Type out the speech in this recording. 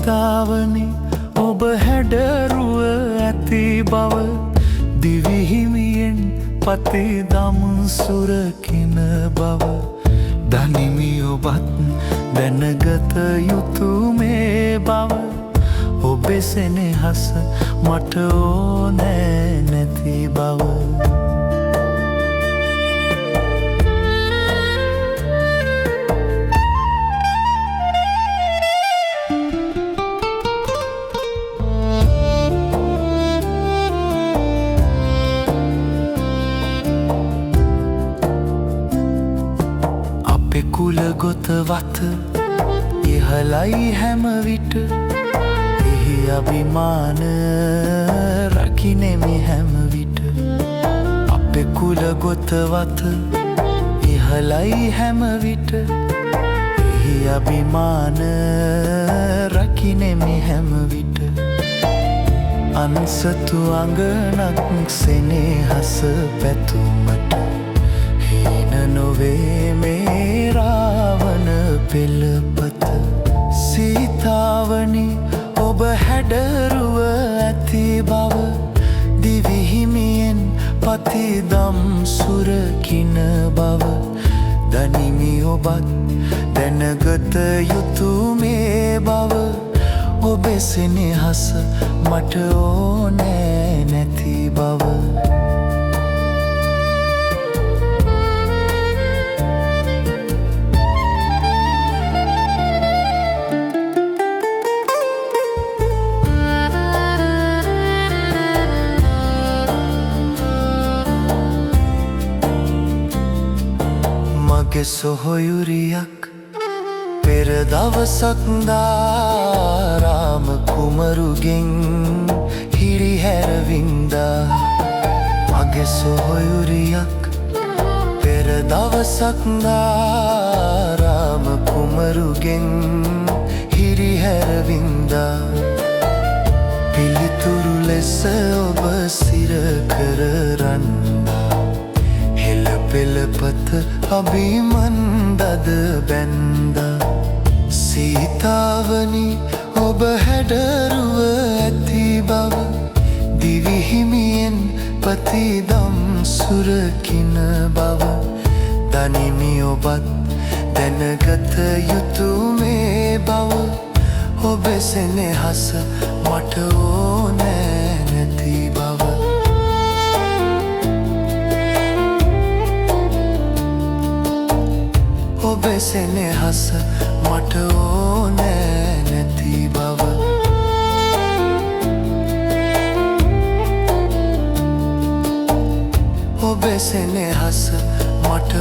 සීතාවනි ඔබ හැඩරුව ඇති බව දිවිහිමියෙන් පතිදම් සුරකින බව දනිමි ඔබත් දැනගත යුතු මේ බව ඔබේ සෙනෙහස මට ඕනෑ නැති බව කුල ගොත වත ඉහළයි හැම විට එහි අභිමාන රකිනෙමි හැම විට අපේ කුල ගොත වත ඉහළයි හැම විට එහි අභිමාන රකිනෙමි හැම විට අන්සතු අඟනක් සෙනෙහස පැතුමට හීන නොවේ මේ රාවන පෙළපත සීතාවනි ඔබ හැඩරුව ඇති බව දිවිහිමියෙන් පතිදම් සුරකින බව දනිමි ඔබත් දැනගත යුතු මේ බව ඔබේ සෙනෙහස මට ඕනෑ නැති බව මගේ සොහොයුරියක් පෙර දවසක් දාරාම කුමරුගෙන් හිරිහැරවින්දා මගේ සොහොයුරියක් පෙර දවසක් දාරාම කුමරුගෙන් හිරිහැරවින්දා පිළිතුරු ලෙස ඔබ සිර කරරන්නා පෙළපත අභිමන්දද බැන්ද සීතාවනි ඔබ හැඩරුව ඇති බව දිවිහිමියෙන් පතිදම් සුරකින බව දනිමි ඔබත් දැනගත යුතු මේ බව ඔබේ සෙනෙහස මට ඕනෑ නැති බව ඔබේ සෙනෙහස මට ඕනෑ නැති බව ඔබේ සෙනෙහස මට